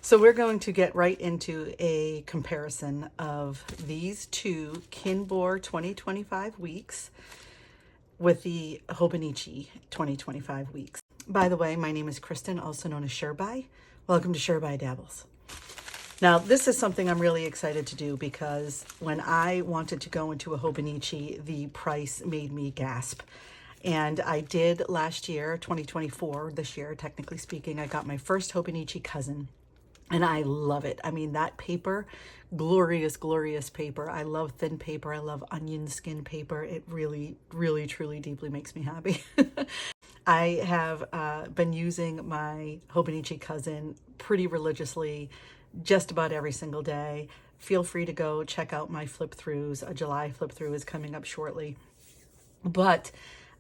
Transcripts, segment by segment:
So we're going to get right into a comparison of these two Kinbor 2025 weeks with the Hobonichi 2025 weeks. By the way, my name is Kristen, also known as Sherby. Welcome to Sherby Dabbles. Now, this is something I'm really excited to do because when I wanted to go into a Hobonichi, the price made me gasp. And I did last year, 2024, this year, technically speaking, I got my first Hobonichi cousin. And I love it. I mean, that paper, glorious, glorious paper. I love thin paper. I love onion skin paper. It really, really, truly, deeply makes me happy. I have been using my Hobonichi cousin pretty religiously just about every single day. Feel free to go check out my flip throughs. A July flip through is coming up shortly. But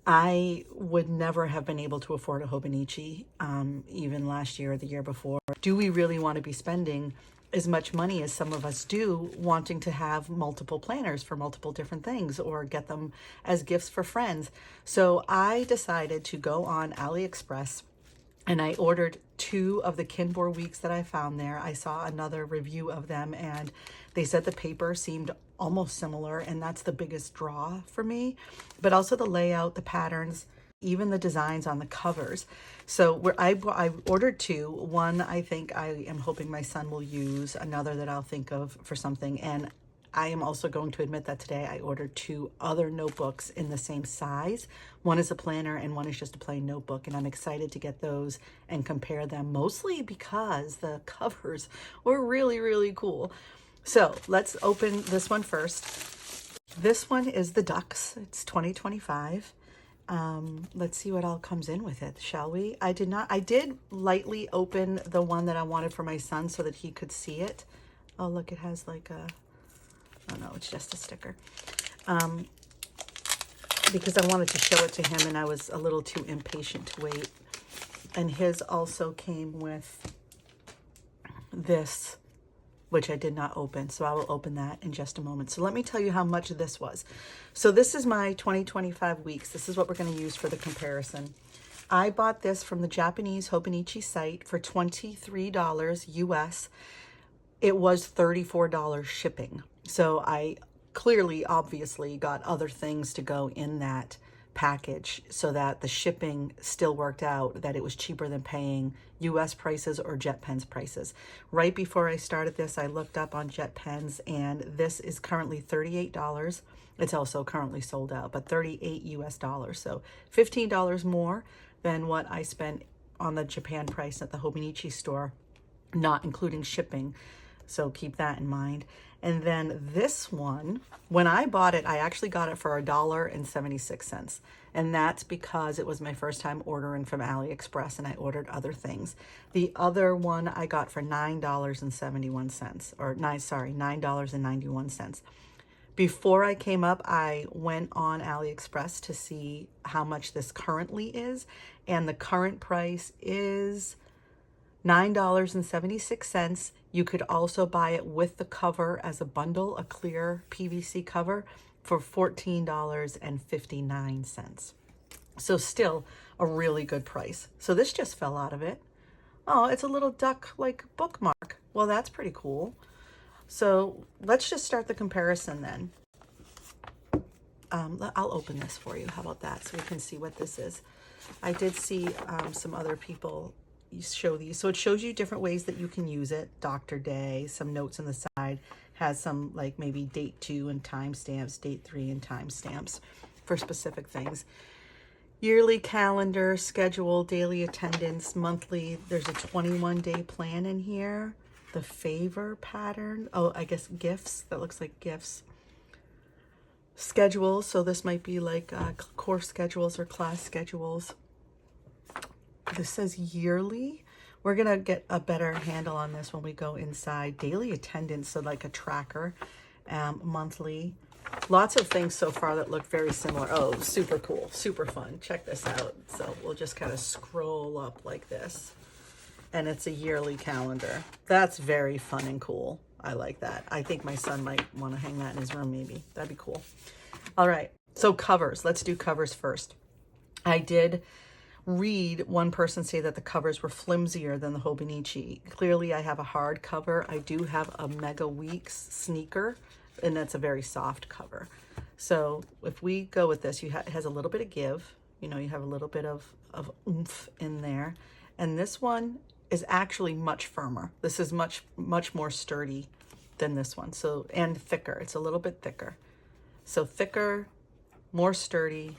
I would never have been able to afford a Hobonichi, even last year or the year before. Do we really want to be spending as much money as some of us do, wanting to have multiple planners for multiple different things or get them as gifts for friends? So I decided to go on AliExpress and I ordered 2 of the Kinbor Weeks that I found there. I saw another review of them and they said the paper seemed almost similar, and that's the biggest draw for me. But also the layout, the patterns, even the designs on the covers. So I ordered 2. One I think I am hoping my son will use, another that I'll think of for something. And I am also going to admit that today I ordered 2 other notebooks in the same size. One is a planner and one is just a plain notebook. And I'm excited to get those and compare them, mostly because the covers were really, really cool. So let's open this one first. This one is the Ducks. It's 2025. Let's see what all comes in with it, shall we? I did lightly open the one that I wanted for my son so that he could see it. Oh, look, it has like a, oh no, it's just a sticker. Because I wanted to show it to him and I was a little too impatient to wait. And his also came with this, which I did not open. So I will open that in just a moment. So let me tell you how much this was. So this is my 2025 weeks. This is what we're going to use for the comparison. I bought this from the Japanese Hobonichi site for $23 US. It was $34 shipping. So I clearly, obviously got other things to go in that package so that the shipping still worked out, that it was cheaper than paying US prices or JetPen's prices. Right before I started this, I looked up on JetPen's and this is currently $38. It's also currently sold out, but 38 US dollars. So $15 more than what I spent on the Japan price at the Hobonichi store, not including shipping. So keep that in mind. And then this one, when I bought it, I actually got it for $1.76. And that's because it was my first time ordering from AliExpress and I ordered other things. The other one I got for $9.71, or $9.91. Before I came up, I went on AliExpress to see how much this currently is. And the current price is $9.76. You could also buy it with the cover as a bundle, a clear PVC cover, for $14.59. So still a really good price. So this just fell out of it. Oh, it's a little duck like bookmark. Well, that's pretty cool. So let's just start the comparison then. I'll open this for you. How about that? So we can see what this is. I did see some other people show these. So it shows you different ways that you can use it. Dr. Day, some notes on the side, has some like maybe date 2 and timestamps, date 3 and timestamps for specific things. Yearly calendar, schedule, daily attendance, monthly. There's a 21-day plan in here. The favor pattern. Oh, I guess gifts. That looks like gifts. Schedule. So this might be like course schedules or class schedules. This says yearly. We're going to get a better handle on this when we go inside. Daily attendance, so like a tracker. Monthly. Lots of things so far that look very similar. Oh, super cool. Super fun. Check this out. So we'll just kind of scroll up like this. And it's a yearly calendar. That's very fun and cool. I like that. I think my son might want to hang that in his room maybe. That'd be cool. All right. So covers. Let's do covers first. I did read one person say that the covers were flimsier than the Hobonichi. Clearly I have a hard cover. I do have a Mega Weeks sneaker, and that's a very soft cover. So if we go with this, it has a little bit of give. You know, you have a little bit of oomph in there. And this one is actually much firmer. This is much more sturdy than this one. So, and thicker. It's a little bit thicker. So thicker, more sturdy.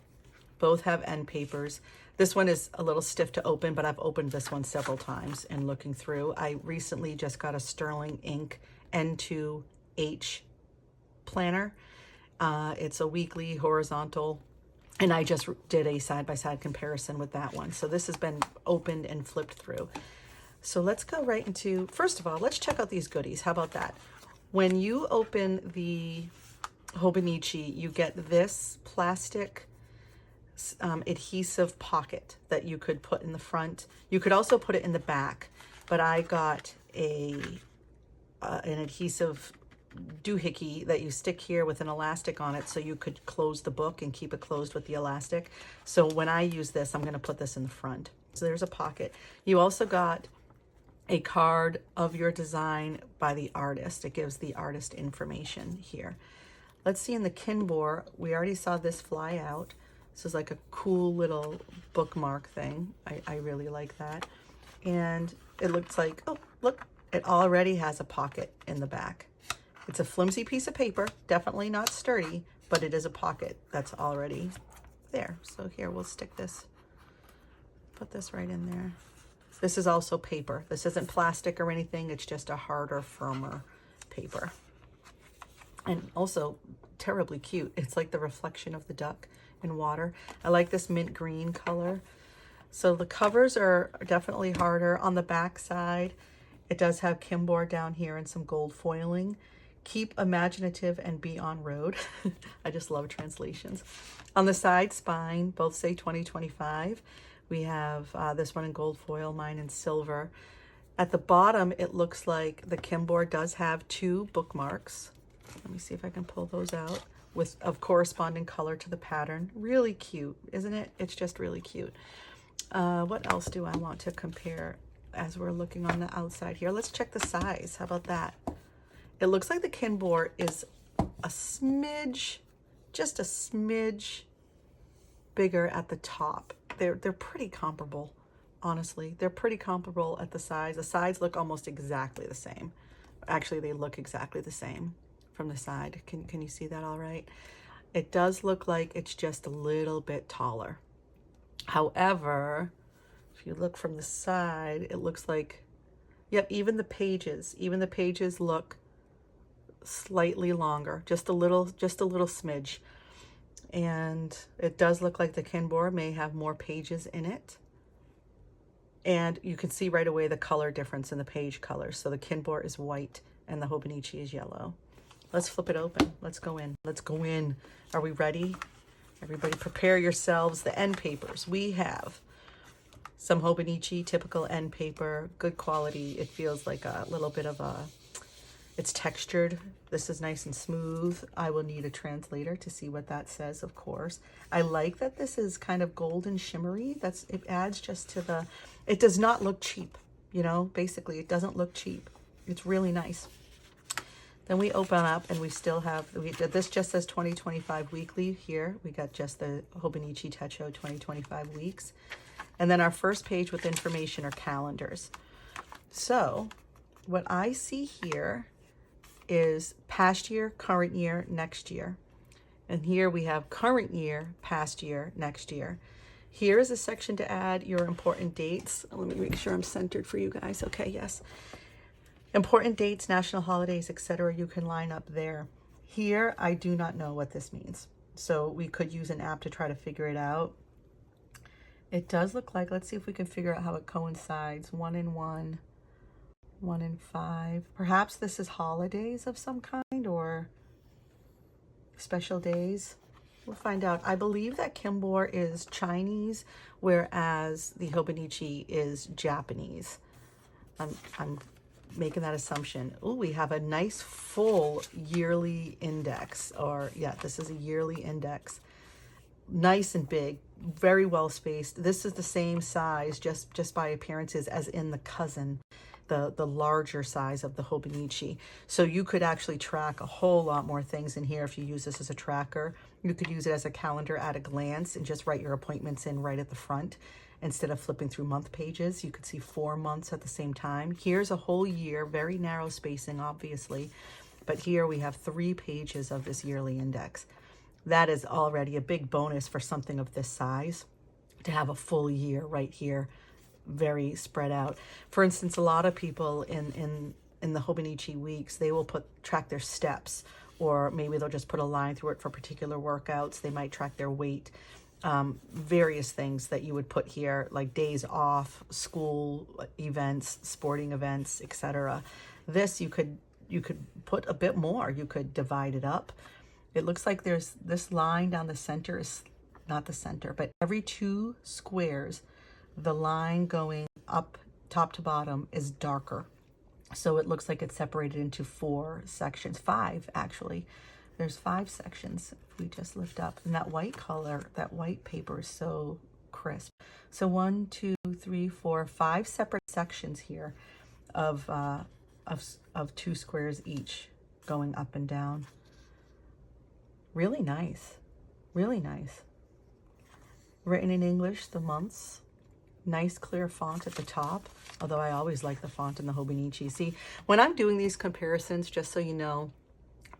Both have end papers. This one is a little stiff to open, but I've opened this one several times and looking through. I recently just got a Sterling Ink N2H planner. It's a weekly horizontal, and I just did a side-by-side comparison with that one. So this has been opened and flipped through. So let's go right into, first of all, let's check out these goodies. How about that? When you open the Hobonichi, you get this plastic adhesive pocket that you could put in the front. You could also put it in the back, but I got an adhesive doohickey that you stick here with an elastic on it so you could close the book and keep it closed with the elastic. So when I use this, I'm going to put this in the front. So there's a pocket. You also got a card of your design by the artist. It gives the artist information here. Let's see in the Kinbor, we already saw this fly out. This is like a cool little bookmark thing. I really like that. And it looks like, oh, look, it already has a pocket in the back. It's a flimsy piece of paper, definitely not sturdy, but it is a pocket that's already there. So here, we'll stick this, put this right in there. This is also paper. This isn't plastic or anything. It's just a harder, firmer paper. And also terribly cute. It's like the reflection of the duck in water. I like this mint green color. So the covers are definitely harder. On the back side, it does have Kinbor down here and some gold foiling. Keep imaginative and be on road. I just love translations. On the side spine, both say 2025. We have this one in gold foil, mine in silver. At the bottom, it looks like the Kinbor does have 2 bookmarks. Let me see if I can pull those out with of corresponding color to the pattern. Really cute, isn't it? It's just really cute. What else do I want to compare as we're looking on the outside here? Let's check the size. How about that? It looks like the Kinbor is a smidge, just a smidge bigger at the top. They're pretty comparable, honestly. They're pretty comparable at the size. The sides look almost exactly the same. Actually, they look exactly the same from the side. Can you see that all right? It does look like it's just a little bit taller. However, if you look from the side, it looks like, yep, even the pages look slightly longer, just a little smidge. And it does look like the Kinbor may have more pages in it. And you can see right away the color difference in the page colors. So the Kinbor is white and the Hobonichi is yellow. Let's flip it open. Let's go in. Let's go in. Are we ready? Everybody prepare yourselves. The end papers. We have some Hobonichi, typical end paper, good quality. It feels like a little bit of a, it's textured. This is nice and smooth. I will need a translator to see what that says, of course. I like that this is kind of golden shimmery. It adds just to the, it does not look cheap, you know, basically it doesn't look cheap. It's really nice. Then we open up and we still have, this just says 2025 weekly here. We got just the Hobonichi Techo 2025 weeks. And then our first page with information are calendars. So what I see here is past year, current year, next year. And here we have current year, past year, next year. Here is a section to add your important dates. Let me make sure I'm centered for you guys. Okay, yes. Important dates, national holidays, etc. You can line up there. Here, I do not know what this means. So we could use an app to try to figure it out. It does look like, let's see if we can figure out how it coincides. 1 in 1, 1 in 5. Perhaps this is holidays of some kind or special days. We'll find out. I believe that Kinbor is Chinese, whereas the Hobonichi is Japanese. I'm making that assumption. Oh, we have a nice full yearly index, or yeah, this is a yearly index. nice and big, very well spaced. This is the same size, just by appearances, as in the cousin, the larger size of the Hobonichi. So you could actually track a whole lot more things in here if you use this as a tracker. You could use it as a calendar at a glance and just write your appointments in right at the front. Instead of flipping through month pages, you could see 4 months at the same time. Here's a whole year, very narrow spacing, obviously. But here we have 3 pages of this yearly index. That is already a big bonus for something of this size, to have a full year right here, very spread out. For instance, a lot of people in the Hobonichi weeks, they will track their steps, or maybe they'll just put a line through it for particular workouts. They might track their weight, various things that you would put here, like days off, school events, sporting events, etc. This you could put a bit more. You could divide it up. It looks like there's this line down the center is not the center, but every 2 squares, the line going up top to bottom is darker. So it looks like it's separated into 4 sections, 5 actually. There's 5 sections if we just lift up. And that white color, that white paper is so crisp. So 1, 2, 3, 4, 5 separate sections here of 2 squares each going up and down. Really nice, really nice. Written in English, the months. Nice clear font at the top, although I always like the font in the Hobonichi. See, when I'm doing these comparisons, just so you know,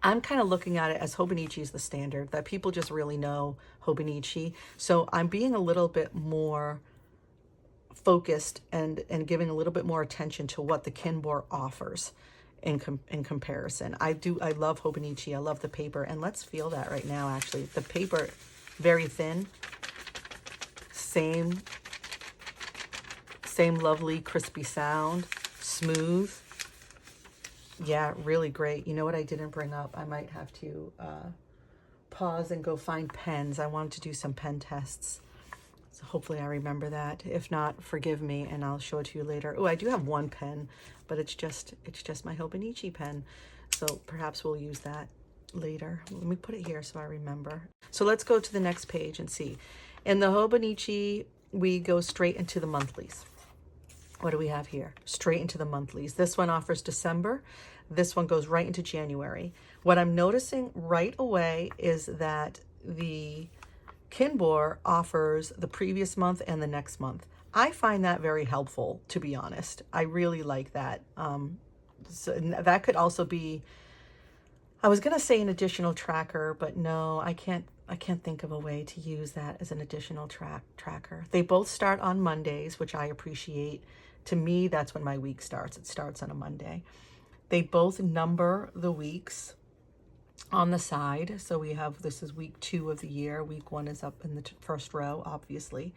I'm kind of looking at it as Hobonichi is the standard, that people just really know Hobonichi. So I'm being a little bit more focused and giving a little bit more attention to what the Kinbor offers in comparison. I love Hobonichi. I love the paper, and let's feel that right now. Actually, the paper, very thin, same lovely crispy sound, smooth. Yeah, really great. You know what I didn't bring up? I might have to pause and go find pens. I wanted to do some pen tests. So hopefully I remember that. If not, forgive me and I'll show it to you later. Oh, I do have one pen, but it's just my Hobonichi pen. So perhaps we'll use that later. Let me put it here so I remember. So let's go to the next page and see. In the Hobonichi, we go straight into the monthlies. What do we have here? Straight into the monthlies. This one offers December. This one goes right into January. What I'm noticing right away is that the Kinbor offers the previous month and the next month. I find that very helpful, to be honest. I really like that. So that could also be, I was going to say an additional tracker, but no, I can't think of a way to use that as an additional tracker. They both start on Mondays, which I appreciate. To me, that's when my week starts. It starts on a Monday. They both number the weeks on the side. So we have, this is week 2 of the year. Week 1 is up in the first row, obviously.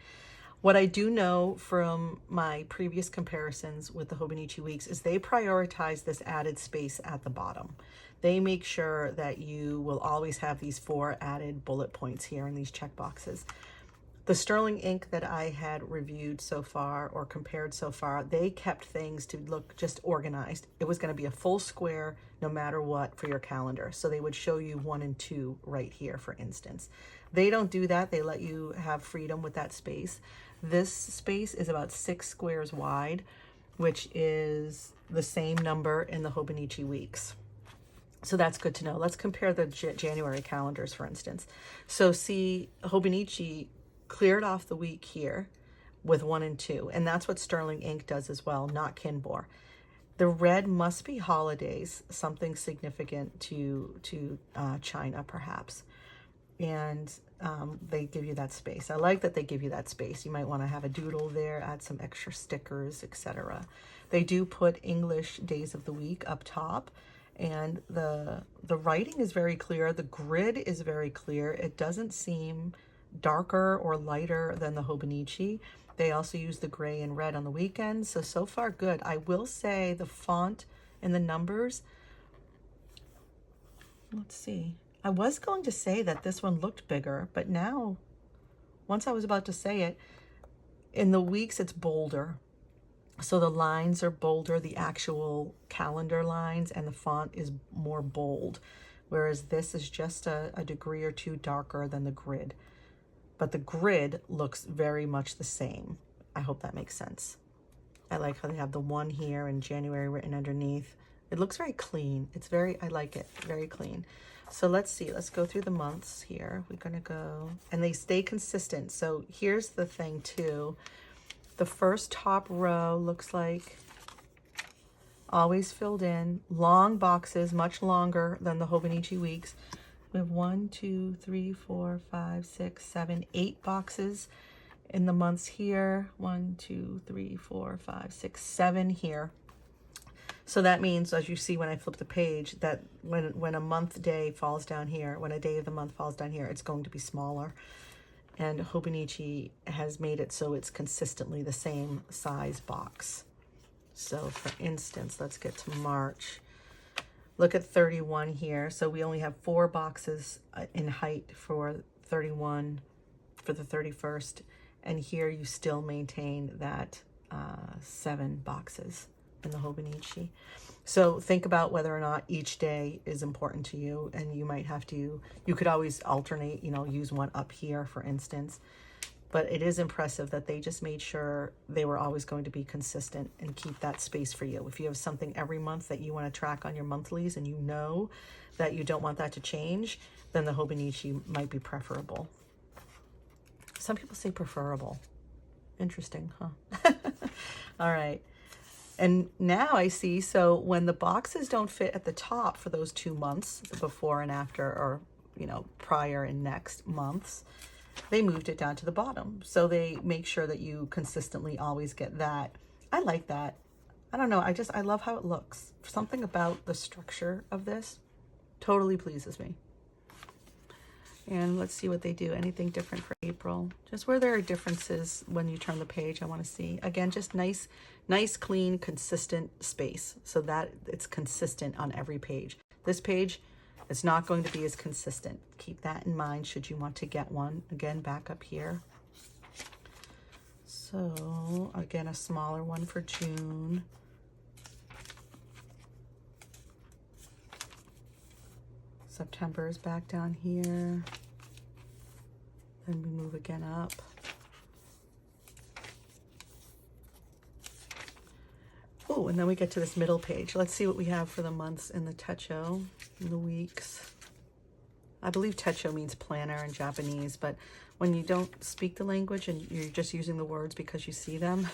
What I do know from my previous comparisons with the Hobonichi weeks is they prioritize this added space at the bottom. They make sure that you will always have these 4 added bullet points here in these check boxes. The sterling ink that I had reviewed so far or compared so far, they kept things to look just organized. It was going to be a full square no matter what for your calendar. So they would show you 1 and 2 right here, for instance. They don't do that. They let you have freedom with that space. This space is about 6 squares wide, which is the same number in the Hobonichi weeks. So that's good to know. Let's compare the January calendars, for instance. So see, Hobonichi cleared off the week here with 1 and 2, and that's what sterling ink does as well, not Kinbor. The red must be holidays, something significant to China, perhaps. And they give you that space. I like that they give you that space. You might want to have a doodle there, add some extra stickers, etc. They do put English days of the week up top, and the writing is very clear. The grid is very clear. It doesn't seem darker or lighter than the Hobonichi. They also use the gray and red on the weekends. So far good. I will say the font and the numbers, let's see. I was going to say that this one looked bigger, but now, once I was about to say it, in the weeks it's bolder. So the lines are bolder, the actual calendar lines, and the font is more bold, whereas this is just a degree or 2 darker than the grid. but the grid looks very much the same. I hope that makes sense. I like how they have the 1 here in January written underneath. It looks very clean. It's very, I like it, very clean. So let's see, let's go through the months here. We're gonna go, and they stay consistent. So here's the thing too. The first top row looks like always filled in, long boxes, much longer than the Hobonichi Weeks. We have 1, 2, 3, 4, 5, 6, 7, 8 boxes in the months here. 1, 2, 3, 4, 5, 6, 7 here. So that means, as you see when I flip the page, that when a month day falls down here, when a day of the month falls down here, it's going to be smaller. And Hobonichi has made it so it's consistently the same size box. So for instance, let's get to March. Look at 31 here. So we only have 4 boxes in height for 31 for the 31st. And here you still maintain that 7 boxes in the Hobonichi. So think about whether or not each day is important to you, and you might have to, you could always alternate, you know, use one up here, for instance. But it is impressive that they just made sure they were always going to be consistent and keep that space for you. If you have something every month that you want to track on your monthlies and you know that you don't want that to change, then the Hobonichi might be preferable. Some people say preferable. Interesting, huh? All right. And now I see, so when the boxes don't fit at the top for those 2 months, the before and after, or, you know, prior and next months, they moved it down to the bottom. So they make sure that you consistently always get that. I like that. I don't know. I love how it looks. Something about the structure of this totally pleases me. And let's see what they do. Anything different for April? Just where there are differences when you turn the page, I want to see. Again, just nice, clean, consistent space so that it's consistent on every page. This page, it's not going to be as consistent. Keep that in mind should you want to get one. Again, back up here. So, again, a smaller one for June. September is back down here. Then we move again up. Oh, and then we get to this middle page. Let's see what we have for the months in the Techo, in the weeks. I believe Techo means planner in Japanese, but when you don't speak the language and you're just using the words because you see them,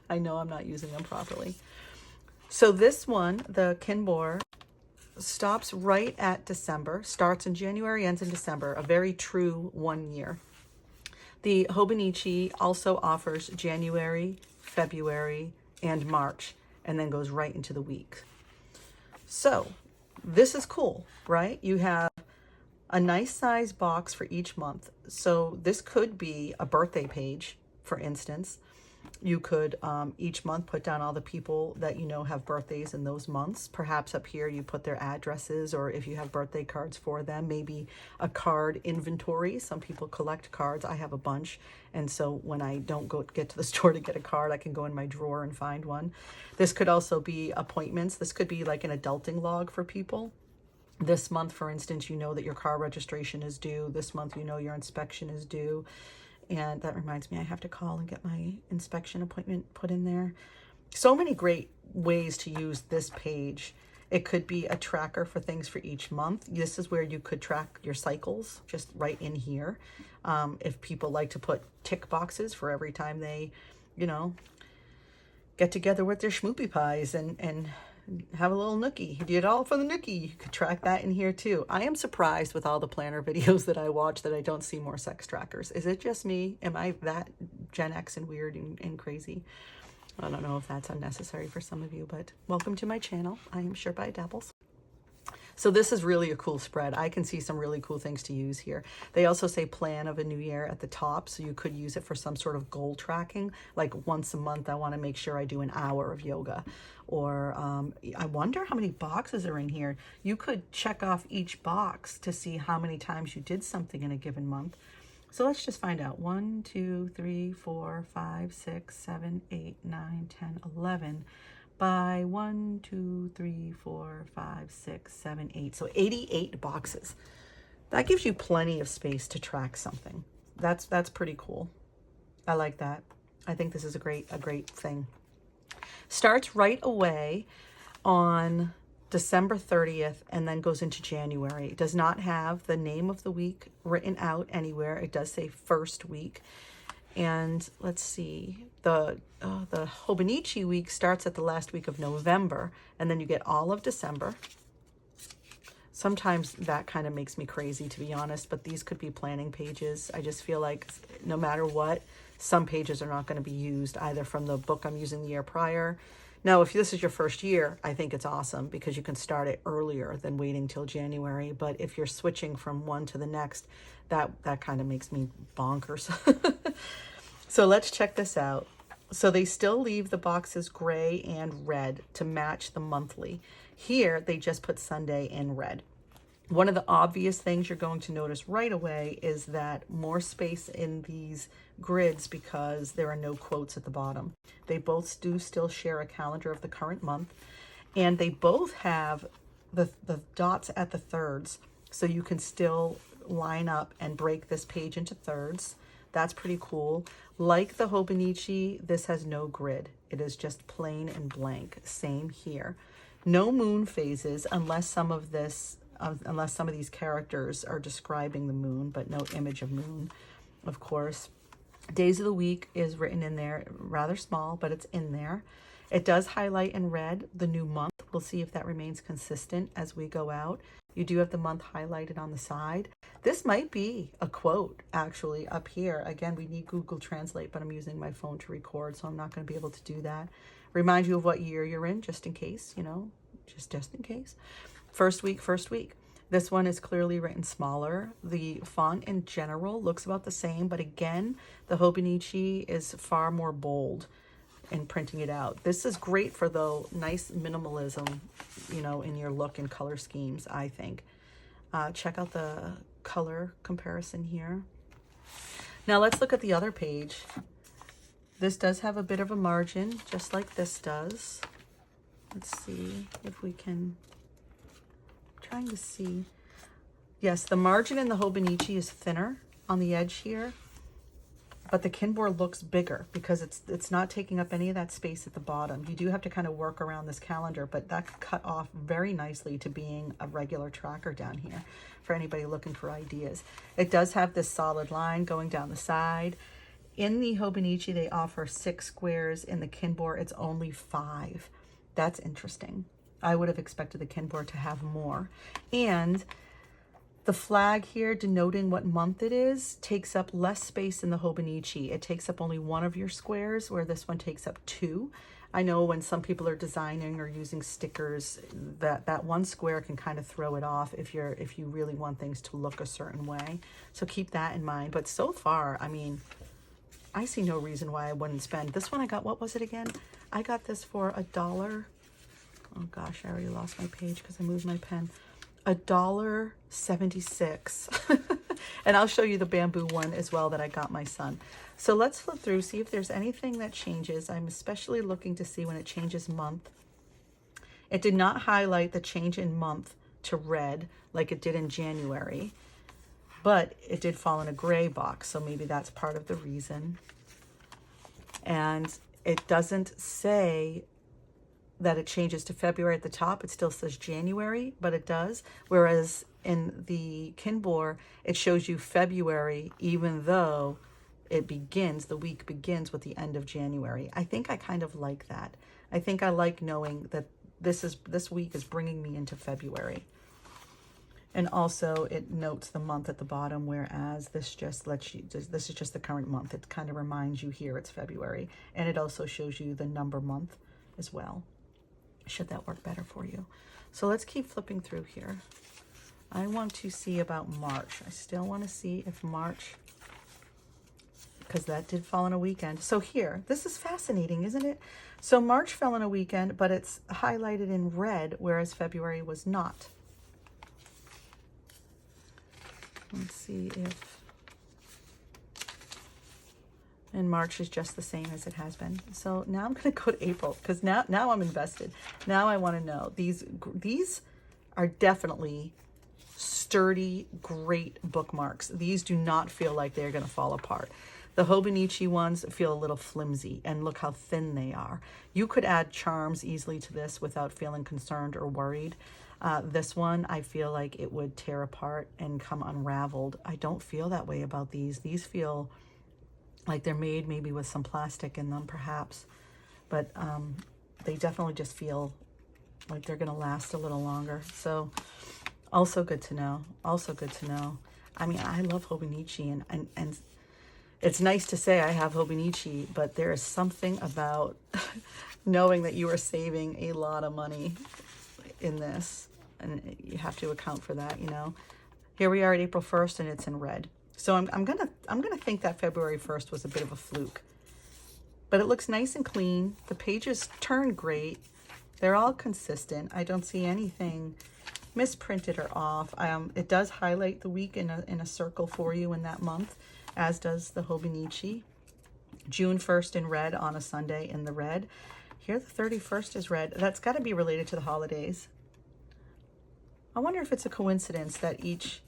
I know I'm not using them properly. So this one, the Kinbor, stops right at December, starts in January, ends in December, a very true 1 year. The Hobonichi also offers January, February, and March, and then goes right into the week. So this is cool, right? You have a nice size box for each month. So this could be a birthday page, for instance. You could each month put down all the people that you know have birthdays in those months. Perhaps up here you put their addresses, or if you have birthday cards for them, maybe a card inventory. Some people collect cards. I have a bunch. And so when I don't get to the store to get a card, I can go in my drawer and find one. This could also be appointments. This could be like an adulting log for people. This month, for instance, you know that your car registration is due. This month, you know your inspection is due. And that reminds me, I have to call and get my inspection appointment put in there. So many great ways to use this page. It could be a tracker for things for each month. This is where you could track your cycles, just right in here. If people like to put tick boxes for every time they, you know, get together with their schmoopy pies and have a little nookie. You did all for the nookie. You could track that in here too. I am surprised with all the planner videos that I watch that I don't see more sex trackers. Is it just me? Am I that Gen X and weird and crazy? I don't know if that's unnecessary for some of you, but welcome to my channel. I am Sure by Dabbles. So this is really a cool spread. I can see some really cool things to use here. They also say plan of a new year at the top, so you could use it for some sort of goal tracking. Like once a month, I want to make sure I do an hour of yoga. Or I wonder how many boxes are in here. You could check off each box to see how many times you did something in a given month. So let's just find out. 1, 2, 3, 4, 5, 6, 7, 8, 9, 10, 11. By 1, 2, 3, 4, 5, 6, 7, 8. So 88 boxes. That gives you plenty of space to track something. that's pretty cool. I like that. I think this is a great thing. Starts right away on December 30th and then goes into January. It does not have the name of the week written out anywhere. It does say first week. And let's see, the Hobonichi week starts at the last week of November, and then you get all of December. Sometimes that kind of makes me crazy, to be honest, but these could be planning pages. I just feel like no matter what, some pages are not going to be used either from the book I'm using the year prior. Now, if this is your first year, I think it's awesome because you can start it earlier than waiting till January. But if you're switching from one to the next, that kind of makes me bonkers. So let's check this out. So they still leave the boxes gray and red to match the monthly. Here, they just put Sunday in red. One of the obvious things you're going to notice right away is that more space in these grids because there are no quotes at the bottom. They both do still share a calendar of the current month, and they both have the dots at the thirds, so you can still line up and break this page into thirds. That's pretty cool. Like the Hobonichi, this has no grid. It is just plain and blank. Same here. No moon phases unless some of these characters are describing the moon, but no image of moon, of course. Days of the week is written in there, rather small, but it's in there. It does highlight in red the new month. We'll see if that remains consistent as we go out. You do have the month highlighted on the side. This might be a quote actually up here. Again, we need Google Translate, but I'm using my phone to record, so I'm not going to be able to do that. Remind you of what year you're in, just in case, just in case. First week. This one is clearly written smaller. The font in general looks about the same, but again, the Hobonichi is far more bold in printing it out. This is great for, though, nice minimalism, in your look and color schemes, I think. Check out the color comparison here. Now let's look at the other page. This does have a bit of a margin, just like this does. Let's see if we can... trying to see. Yes, the margin in the Hobonichi is thinner on the edge here, but the Kinbor looks bigger because it's not taking up any of that space at the bottom. You do have to kind of work around this calendar, but that could cut off very nicely to being a regular tracker down here for anybody looking for ideas. It does have this solid line going down the side. In the Hobonichi, they offer 6 squares. In the Kinbor, it's only 5. That's interesting. I would have expected the Kinbor to have more. And the flag here denoting what month it is takes up less space in the Hobonichi. It takes up only 1 of your squares, where this one takes up 2. I know when some people are designing or using stickers, that 1 square can kind of throw it off if you really want things to look a certain way. So keep that in mind. But so far, I mean, I see no reason why I wouldn't spend. This one I got, what was it again? I got this for $1. Oh gosh, I already lost my page because I moved my pen. $1.76. And I'll show you the bamboo one as well that I got my son. So let's flip through, see if there's anything that changes. I'm especially looking to see when it changes month. It did not highlight the change in month to red like it did in January, but it did fall in a gray box, so maybe that's part of the reason. And it doesn't say that it changes to February at the top. It still says January, but it does. Whereas in the Kinbor, it shows you February, even though the week begins with the end of January. I think I kind of like that. I think I like knowing that this week is bringing me into February. And also it notes the month at the bottom, whereas this just lets you, this is just the current month. It kind of reminds you here it's February. And it also shows you the number month as well. Should that work better for you? So let's keep flipping through here. I want to see about March. I still want to see if March, because that did fall on a weekend. So here, this is fascinating, isn't it? So March fell on a weekend, but it's highlighted in red, whereas February was not. Let's see if... and March is just the same as it has been. So now I'm going to go to April, because now I'm invested. Now I want to know. These are definitely sturdy, great bookmarks. These do not feel like they're going to fall apart. The Hobonichi ones feel a little flimsy, and look how thin they are. You could add charms easily to this without feeling concerned or worried. This one, I feel like it would tear apart and come unraveled. I don't feel that way about these. These feel like they're made maybe with some plastic in them, perhaps. But they definitely just feel like they're going to last a little longer. So also good to know. Also good to know. I mean, I love Hobonichi, and it's nice to say I have Hobonichi, but there is something about knowing that you are saving a lot of money in this, and you have to account for that, you know. Here we are at April 1st, and it's in red. So I'm gonna think that February 1st was a bit of a fluke. But it looks nice and clean. The pages turn great. They're all consistent. I don't see anything misprinted or off. It does highlight the week in a circle for you in that month, as does the Hobonichi. June 1st in red on a Sunday in the red. Here the 31st is red. That's got to be related to the holidays. I wonder if it's a coincidence that each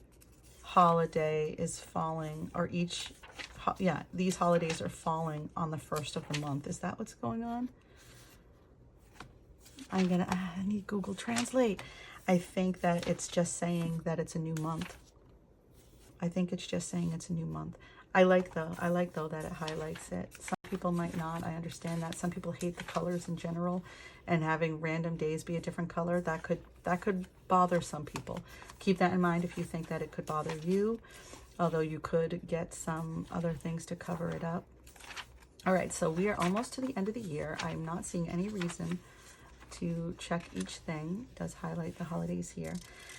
holiday is falling, or these holidays are falling on the 1st of the month. Is that what's going on? I need Google Translate. I think that it's just saying that it's a new month. I think it's just saying it's a new month. I like though that it highlights it. Some people might not. I understand that. Some people hate the colors in general, and having random days be a different color, that could bother some people. Keep that in mind if you think that it could bother you, although you could get some other things to cover it up. All right, so we are almost to the end of the year. I'm not seeing any reason to check each thing. It does highlight the holidays here.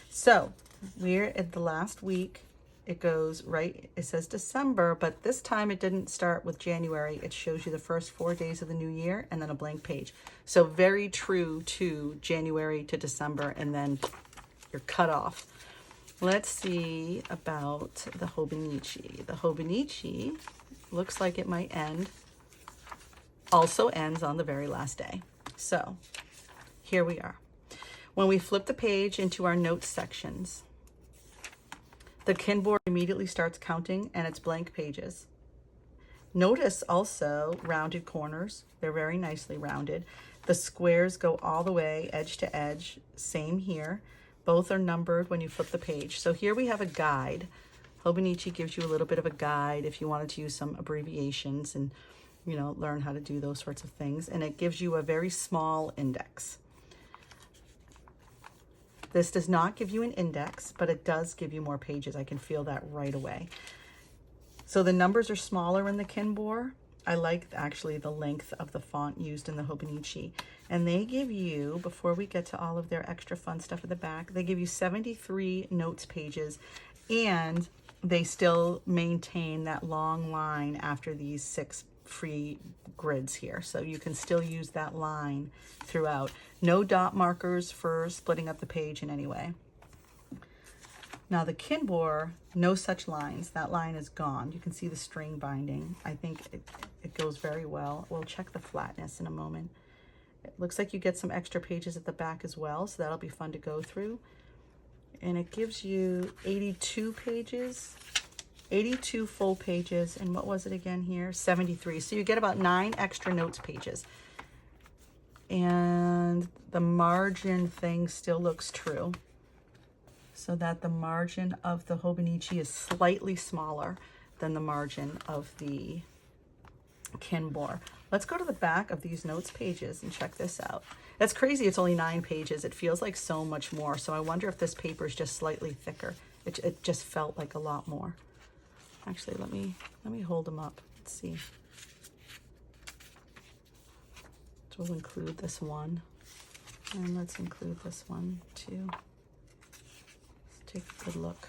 So we're at the last week. It goes right, it says December, but this time it didn't start with January. It shows you the first 4 days of the new year and then a blank page. So very true to January to December, and then you're cut off. Let's see about the Hobonichi. The Hobonichi looks like it might end, also ends on the very last day. So here we are. When we flip the page into our notes sections, the Kinbor immediately starts counting, and it's blank pages. Notice also rounded corners. They're very nicely rounded. The squares go all the way edge to edge. Same here. Both are numbered when you flip the page. So here we have a guide. Hobonichi gives you a little bit of a guide if you wanted to use some abbreviations and, you know, learn how to do those sorts of things. And it gives you a very small index. This does not give you an index, but it does give you more pages. I can feel that right away. So the numbers are smaller in the Kinbor. I like actually the length of the font used in the Hobonichi. And they give you, before we get to all of their extra fun stuff at the back, they give you 73 notes pages, and they still maintain that long line after these 6 free grids here. So you can still use that line throughout. No dot markers for splitting up the page in any way. Now the Kinbor, no such lines. That line is gone. You can see the string binding. I think it goes very well. We'll check the flatness in a moment. It looks like you get some extra pages at the back as well, so that'll be fun to go through. And it gives you 82 pages. 82 full pages, and what was it again here? 73. So you get about 9 extra notes pages. And the margin thing still looks true, so that the margin of the Hobonichi is slightly smaller than the margin of the Kinbor. Let's go to the back of these notes pages and check this out. That's crazy, it's only 9 pages. It feels like so much more. So I wonder if this paper is just slightly thicker. It just felt like a lot more. Actually, let me hold them up. Let's see. So we'll include this one, and let's include this one too. Let's take a good look.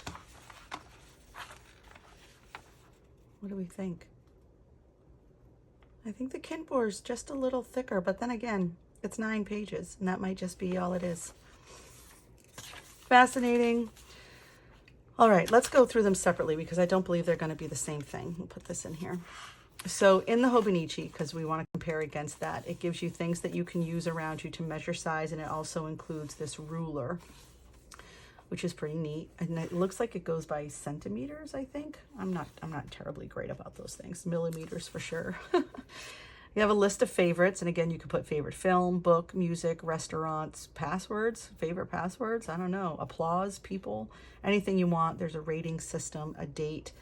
What do we think? I think the Kinbor is just a little thicker, but then again, it's 9 pages, and that might just be all it is. Fascinating. All right, let's go through them separately because I don't believe they're going to be the same thing. We'll put this in here. So in the Hobonichi, because we want to compare against that, it gives you things that you can use around you to measure size, and it also includes this ruler, which is pretty neat. And it looks like it goes by centimeters, I think. I'm not terribly great about those things. Millimeters for sure. You have a list of favorites, and again, you can put favorite film, book, music, restaurants, passwords, favorite passwords, I don't know, applause, people, anything you want. There's a rating system, a date.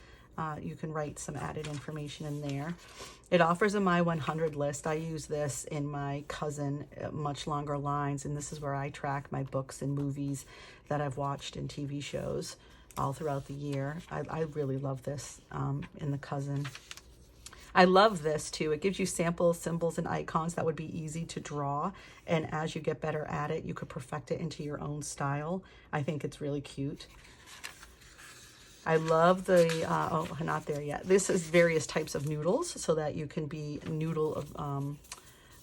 You can write some added information in there. It offers a My 100 list. I use this in my cousin, much longer lines, and this is where I track my books and movies that I've watched and TV shows all throughout the year. I really love this in the cousin. I love this too. It gives you samples, symbols, and icons that would be easy to draw. And as you get better at it, you could perfect it into your own style. I think it's really cute. I love the, oh, not there yet. This is various types of noodles so that you can be noodle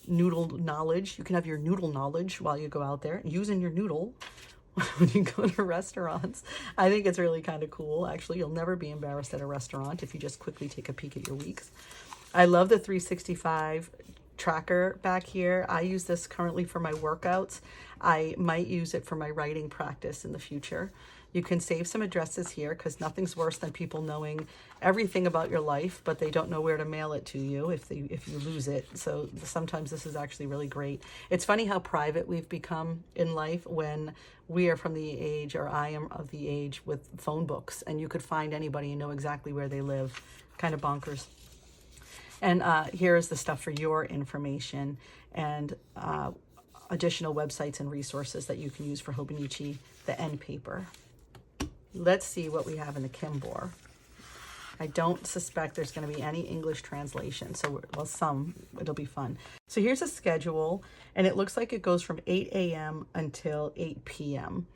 knowledge. You can have your noodle knowledge while you go out there using your noodle when you go to restaurants. I think it's really kind of cool. Actually, you'll never be embarrassed at a restaurant if you just quickly take a peek at your weeks. I love the 365 tracker back here. I use this currently for my workouts. I might use it for my writing practice in the future. You can save some addresses here because nothing's worse than people knowing everything about your life, but they don't know where to mail it to you if you lose it. So sometimes this is actually really great. It's funny how private we've become in life when we are from the age, or I am of the age, with phone books, and you could find anybody and know exactly where they live. Kind of bonkers. And here's the stuff for your information and additional websites and resources that you can use for Hobonichi, the end paper. Let's see what we have in the Kinbor. I don't suspect there's going to be any English translation, so, well, some, it'll be fun. So here's a schedule, and it looks like it goes from 8 a.m. until 8 p.m.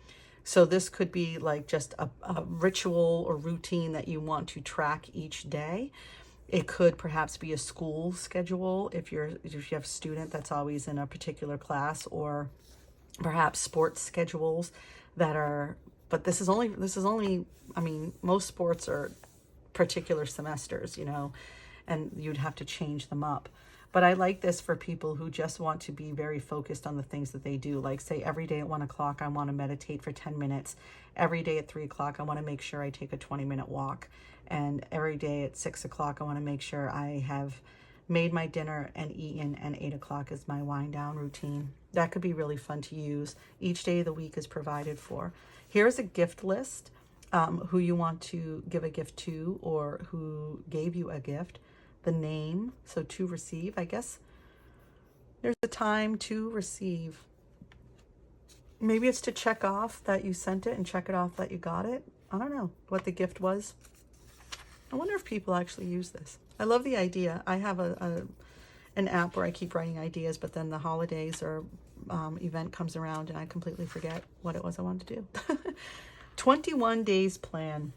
So this could be like just a ritual or routine that you want to track each day. It could perhaps be a school schedule if you have a student that's always in a particular class, or perhaps sports schedules that are, but this is only, I mean, most sports are particular semesters, you know, and you'd have to change them up. But I like this for people who just want to be very focused on the things that they do. Like, say, every day at 1 o'clock, I want to meditate for 10 minutes. Every day at 3 o'clock, I want to make sure I take a 20-minute walk. And every day at 6 o'clock, I want to make sure I have made my dinner and eaten, and 8 o'clock is my wind down routine. That could be really fun to use. Each day of the week is provided for. Here's a gift list, who you want to give a gift to or who gave you a gift. The name, so to receive, I guess. There's a time to receive. Maybe it's to check off that you sent it and check it off that you got it. I don't know what the gift was. I wonder if people actually use this. I love the idea. I have an app where I keep writing ideas, but then the holidays or event comes around and I completely forget what it was I wanted to do. 21 days plan.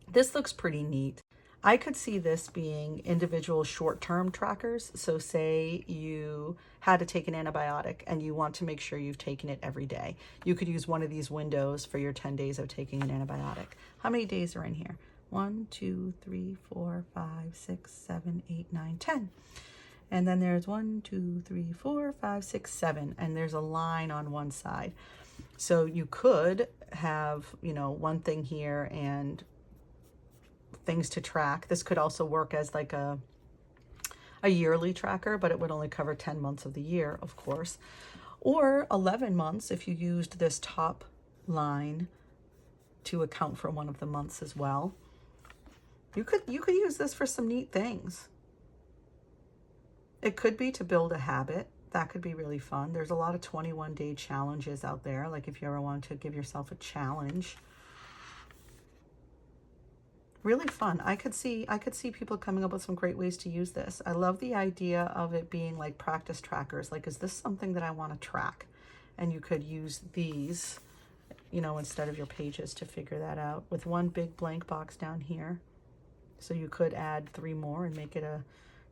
This looks pretty neat. I could see this being individual short-term trackers. So say you had to take an antibiotic and you want to make sure you've taken it every day. You could use one of these windows for your 10 days of taking an antibiotic. How many days are in here? 1, 2, 3, 4, 5, 6, 7, 8, 9, 10. And then there's 1, 2, 3, 4, 5, 6, 7. And there's a line on one side. So you could have, you know, one thing here and things to track. This could also work as like a yearly tracker, but it would only cover 10 months of the year, of course, or 11 months if you used this top line to account for one of the months as well. You could use this for some neat things. It could be to build a habit. That could be really fun. There's a lot of 21-day challenges out there. Like if you ever want to give yourself a challenge. Really fun. I could see people coming up with some great ways to use this. I love the idea of it being like practice trackers. Like, is this something that I want to track? And you could use these, you know, instead of your pages to figure that out with one big blank box down here. So you could add 3 more and make it a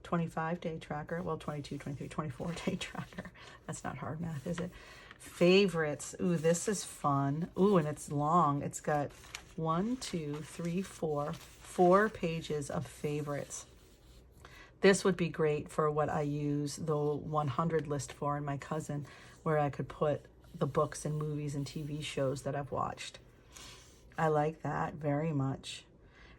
25-day tracker. Well, 22, 23, 24-day tracker. That's not hard math, is it? Favorites. Ooh, this is fun. Ooh, and it's long. It's got 1, 2, 3, 4 pages of favorites. This would be great for what I use the 100 list for in my cousin, where I could put the books and movies and TV shows that I've watched. I like that very much.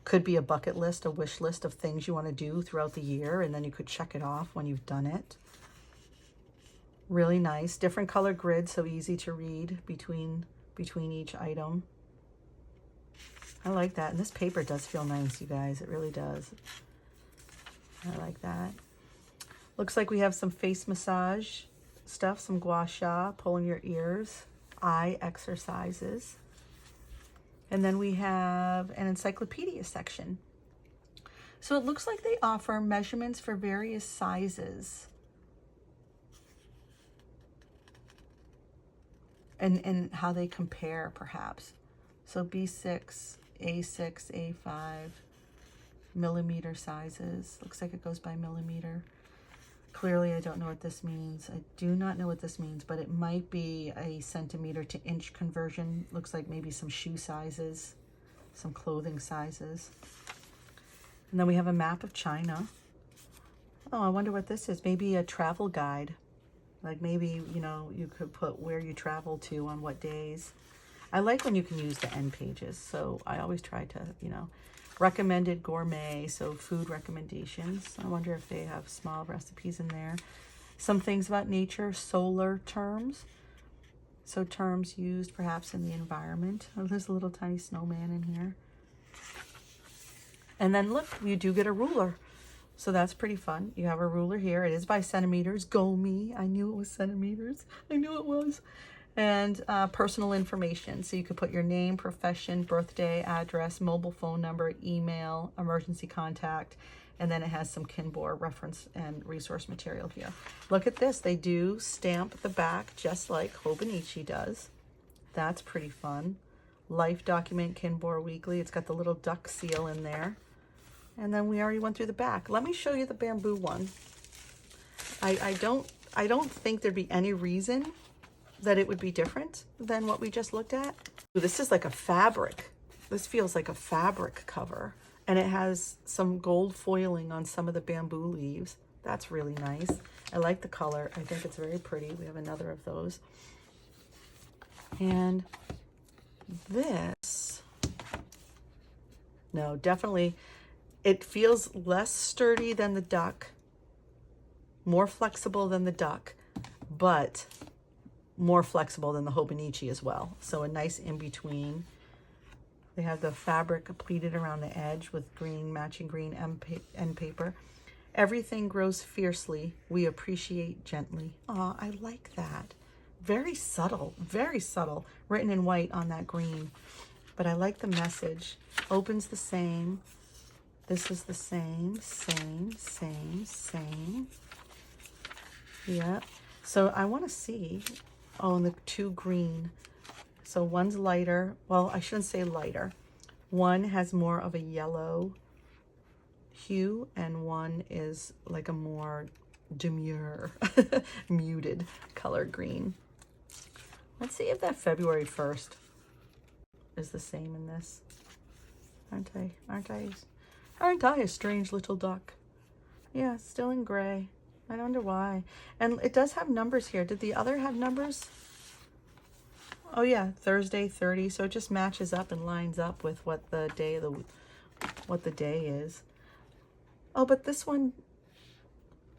Could be a bucket list, a wish list of things you want to do throughout the year, and then you could check it off when you've done it. Really nice. Different color grid, so easy to read between each item. I like that. And this paper does feel nice, you guys. It really does. I like that. Looks like we have some face massage stuff, some gua sha, pulling your ears, eye exercises. And then we have an encyclopedia section. So it looks like they offer measurements for various sizes. And how they compare, perhaps. So B6, A6, A5, millimeter sizes. Looks like it goes by millimeter. Clearly, I don't know what this means. I do not know what this means, but it might be a centimeter to inch conversion. Looks like maybe some shoe sizes, some clothing sizes. And then we have a map of China. Oh, I wonder what this is. Maybe a travel guide. Like maybe, you know, you could put where you travel to on what days. I like when you can use the end pages. So I always try to, you know, recommended gourmet. So food recommendations. I wonder if they have small recipes in there. Some things about nature, solar terms. So terms used perhaps in the environment. Oh, there's a little tiny snowman in here. And then look, you do get a ruler. So that's pretty fun. You have a ruler here. It is by centimeters. Go me. I knew it was centimeters. I knew it was. And personal information. So you could put your name, profession, birthday, address, mobile phone number, email, emergency contact. And then it has some Kinbor reference and resource material here. Look at this. They do stamp the back just like Hobonichi does. That's pretty fun. Life document, Kinbor Weekly. It's got the little duck seal in there. And then we already went through the back. Let me show you the bamboo one. I don't think there'd be any reason that it would be different than what we just looked at. This is like a fabric. This feels like a fabric cover. And it has some gold foiling on some of the bamboo leaves. That's really nice. I like the color. I think it's very pretty. We have another of those. And this, no, definitely, it feels less sturdy than the duck, more flexible than the duck, but more flexible than the Hobonichi as well. So a nice in-between. They have the fabric pleated around the edge with green, matching green end paper. Everything grows fiercely. We appreciate gently. Aw, I like that. Very subtle, written in white on that green. But I like the message. Opens the same. This is the same. Yeah. So I want to see, oh, and the two green. So one's lighter. Well, I shouldn't say lighter. One has more of a yellow hue, and one is like a more demure, muted color green. Let's see if that February 1st is the same in this. Aren't I a strange little duck? Yeah, still in gray. I wonder why. And it does have numbers here. Did the other have numbers? Oh yeah, Thursday 30. So it just matches up and lines up with what the day is. Oh, but this one,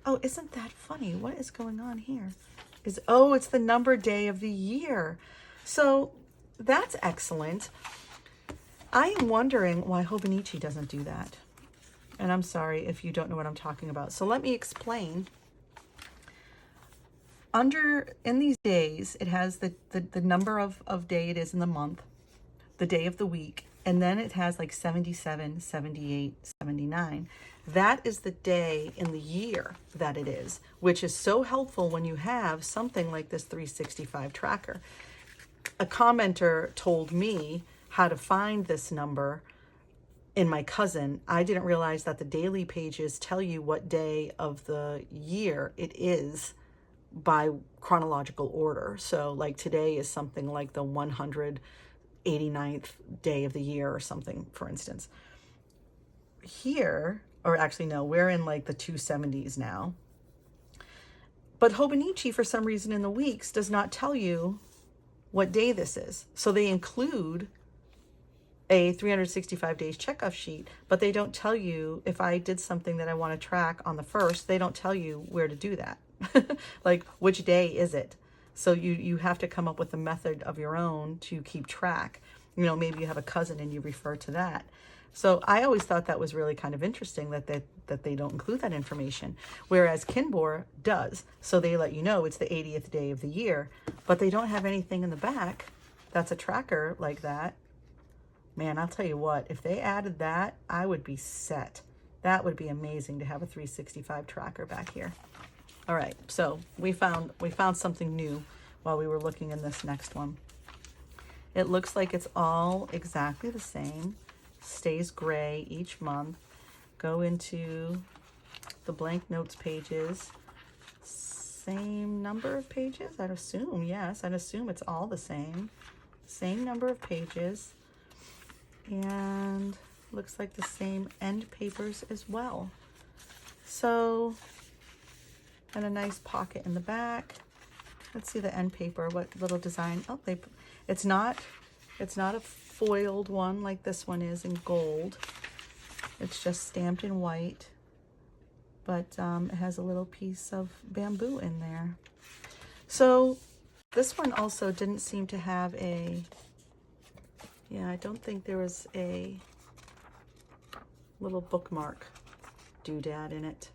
oh, isn't that funny? What is going on here? Oh, it's the number day of the year. So that's excellent. I am wondering why Hobonichi doesn't do that. And I'm sorry if you don't know what I'm talking about. So let me explain. In these days, it has the number of day it is in the month, the day of the week, and then it has like 77, 78, 79. That is the day in the year that it is, which is so helpful when you have something like this 365 tracker. A commenter told me how to find this number in my cousin. I didn't realize that the daily pages tell you what day of the year it is by chronological order. So like today is something like the 189th day of the year or something, for instance. Here, or actually no, we're in like the 270s now. But Hobonichi, for some reason in the weeks, does not tell you what day this is. So they include a 365 days checkoff sheet, but they don't tell you if I did something that I want to track on the 1st, they don't tell you where to do that. Like, which day is it? So you have to come up with a method of your own to keep track. You know, maybe you have a cousin and you refer to that. So I always thought that was really kind of interesting that they don't include that information, whereas Kinbor does. So they let you know it's the 80th day of the year, but they don't have anything in the back that's a tracker like that. Man, I'll tell you what, if they added that, I would be set. That would be amazing to have a 365 tracker back here. All right, so we found something new while we were looking in this next one. It looks like it's all exactly the same, stays gray each month. Go into the blank notes pages, same number of pages, I'd assume. Yes, I'd assume it's all the same number of pages, and looks like the same end papers as well. So, and a nice pocket in the back. Let's see the end paper, what little design. Oh, it's not a foiled one like this one is in gold. It's just stamped in white, but it has a little piece of bamboo in there. So this one also didn't seem to have a, yeah, I don't think there was a little bookmark doodad in it,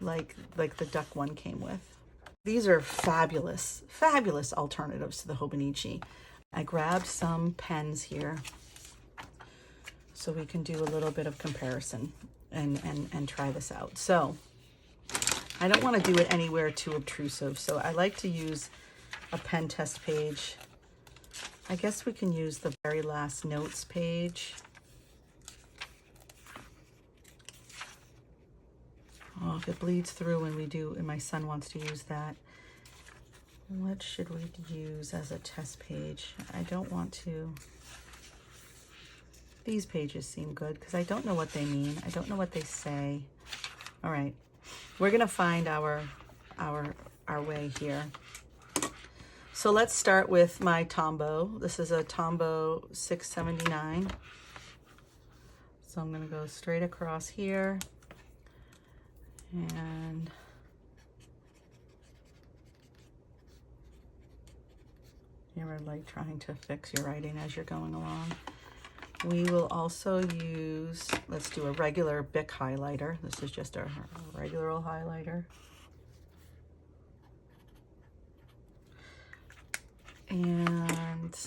like the duck one came with. These are fabulous, fabulous alternatives to the Hobonichi. I grabbed some pens here so we can do a little bit of comparison and try this out. So I don't want to do it anywhere too obtrusive, so I like to use a pen test page. I guess we can use the very last notes page. Oh, if it bleeds through when we do, and my son wants to use that. What should we use as a test page? I don't want to. These pages seem good because I don't know what they mean. I don't know what they say. All right, we're gonna find our way here. So let's start with my Tombow. This is a Tombow 679. So I'm gonna go straight across here. And you're like trying to fix your writing as you're going along. We will also use, let's do a regular Bic highlighter. This is just a regular old highlighter. And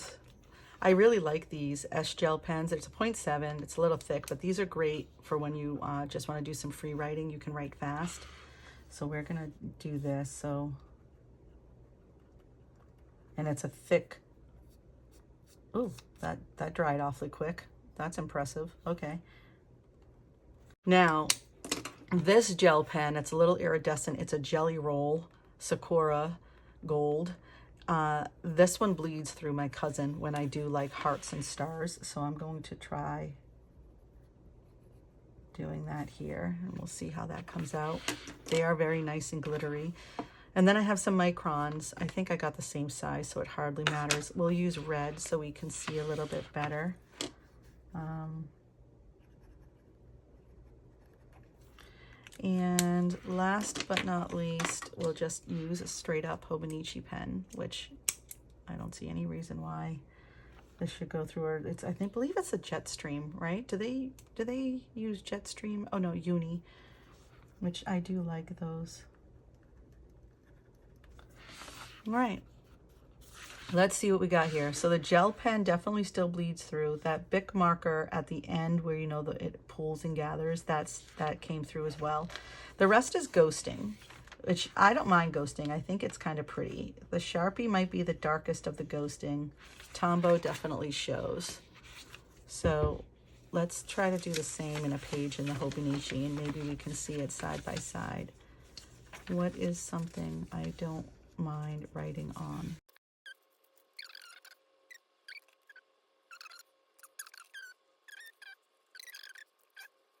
I really like these S gel pens. It's a 0.7, it's a little thick, but these are great for when you just want to do some free writing. You can write fast. So we're gonna do this. So, and it's a thick, ooh, that dried awfully quick. That's impressive. Okay. Now, this gel pen, it's a little iridescent. It's a Jelly Roll Sakura Gold. This one bleeds through my cousin when I do like hearts and stars. So I'm going to try doing that here and we'll see how that comes out. They are very nice and glittery. And then I have some microns. I think I got the same size, so it hardly matters. We'll use red so we can see a little bit better. And last but not least, we'll just use a straight up Hobonichi pen, which I don't see any reason why this should go through. Or it's, I believe it's a Jetstream, right? Do they use Jetstream? Oh no, Uni, which I do like those. All right, let's see what we got here. So the gel pen definitely still bleeds through. That Bic marker at the end where you know it pulls and gathers, that came through as well. The rest is ghosting, which I don't mind ghosting. I think it's kind of pretty. The Sharpie might be the darkest of the ghosting. Tombow definitely shows. So let's try to do the same in a page in the Hobonichi and maybe we can see it side by side. What is something I don't mind writing on?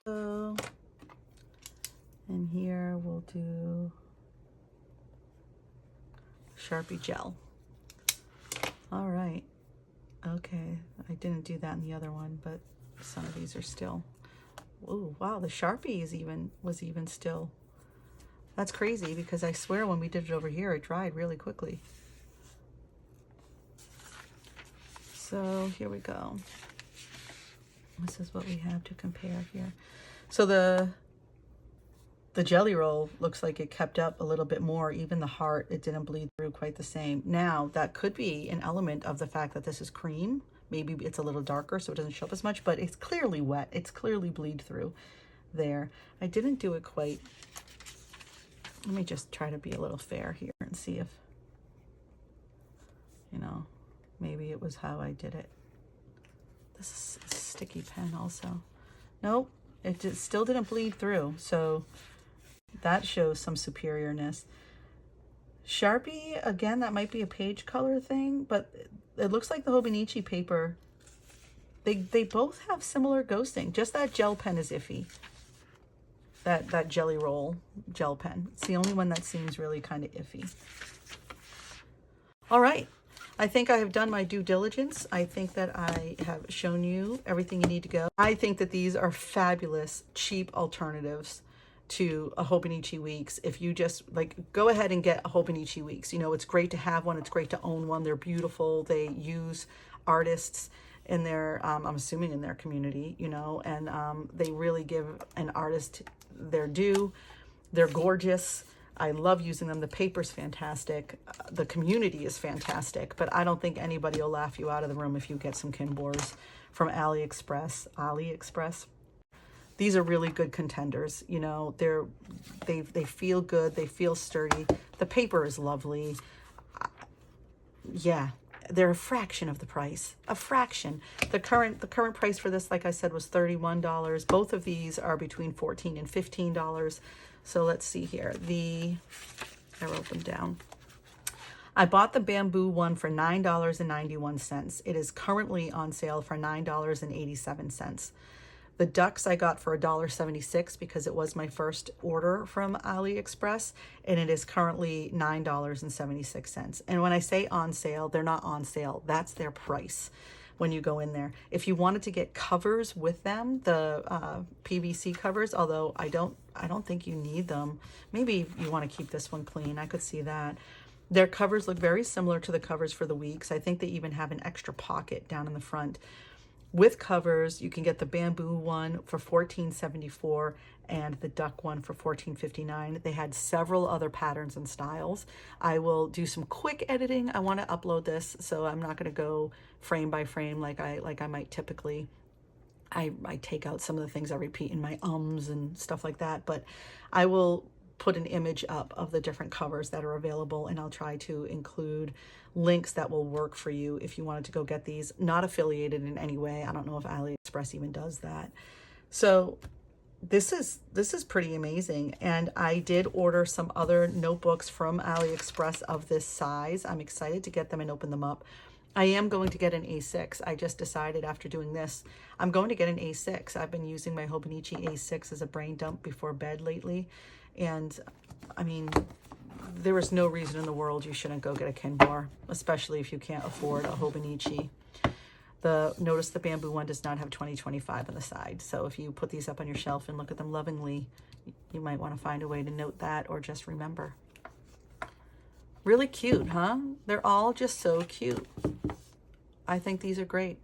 So, and here we'll do Sharpie gel. All right. Okay, I didn't do that in the other one, but some of these are still. Oh, wow, the Sharpie was even still. That's crazy because I swear when we did it over here, it dried really quickly. So here we go. This is what we have to compare here. So the jelly roll looks like it kept up a little bit more. Even the heart, it didn't bleed through quite the same. Now, that could be an element of the fact that this is cream. Maybe it's a little darker so it doesn't show up as much, but it's clearly wet. It's clearly bleed through there. I didn't do it quite. Let me just try to be a little fair here and see if, you know, maybe it was how I did it. This is a sticky pen also. Nope, it still didn't bleed through, so that shows some superiorness. Sharpie, again, that might be a page color thing, but it looks like the Hobonichi paper, they both have similar ghosting. Just that gel pen is iffy. That jelly roll gel pen. It's the only one that seems really kind of iffy. All right. I think I have done my due diligence. I think that I have shown you everything you need to go. I think that these are fabulous, cheap alternatives to a Hobonichi Weeks. If you just go ahead and get a Hobonichi Weeks. You know, it's great to have one. It's great to own one. They're beautiful. They use artists in their, I'm assuming in their community, you know, and they really give an artist their due. They're gorgeous. I love using them. The paper's fantastic. The community is fantastic, but I don't think anybody will laugh you out of the room if you get some Kinbors from AliExpress. These are really good contenders. You know, they feel good. They feel sturdy. The paper is lovely. Yeah, they're a fraction of the price. A fraction. The current price for this, like I said, was $31. Both of these are between $14 and $15. So let's see here. I wrote them down. I bought the bamboo one for $9.91. It is currently on sale for $9.87. The ducks I got for $1.76 because it was my first order from AliExpress, and it is currently $9.76. And when I say on sale, they're not on sale. That's their price when you go in there. If you wanted to get covers with them, the PVC covers, although I don't think you need them. Maybe you want to keep this one clean. I could see that. Their covers look very similar to the covers for the Weeks. I think they even have an extra pocket down in the front. With covers, you can get the bamboo one for $14.74 and the duck one for $14.59. They had several other patterns and styles. I will do some quick editing. I want to upload this, so I'm not going to go frame by frame like I might typically. I take out some of the things I repeat in my ums and stuff like that, but I will put an image up of the different covers that are available, and I'll try to include links that will work for you if you wanted to go get these. Not affiliated in any way. I don't know if AliExpress even does that. So this is pretty amazing. And I did order some other notebooks from AliExpress of this size. I'm excited to get them and open them up. I am going to get an A6. I just decided after doing this, I'm going to get an A6. I've been using my Hobonichi A6 as a brain dump before bed lately. And I mean, there is no reason in the world you shouldn't go get a Kinbor, especially if you can't afford a Hobonichi. Notice the bamboo one does not have 2025 on the side. So if you put these up on your shelf and look at them lovingly, you might want to find a way to note that or just remember. Really cute, huh? They're all just so cute. I think these are great.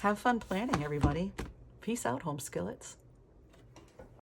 Have fun planning, everybody. Peace out, home skillets.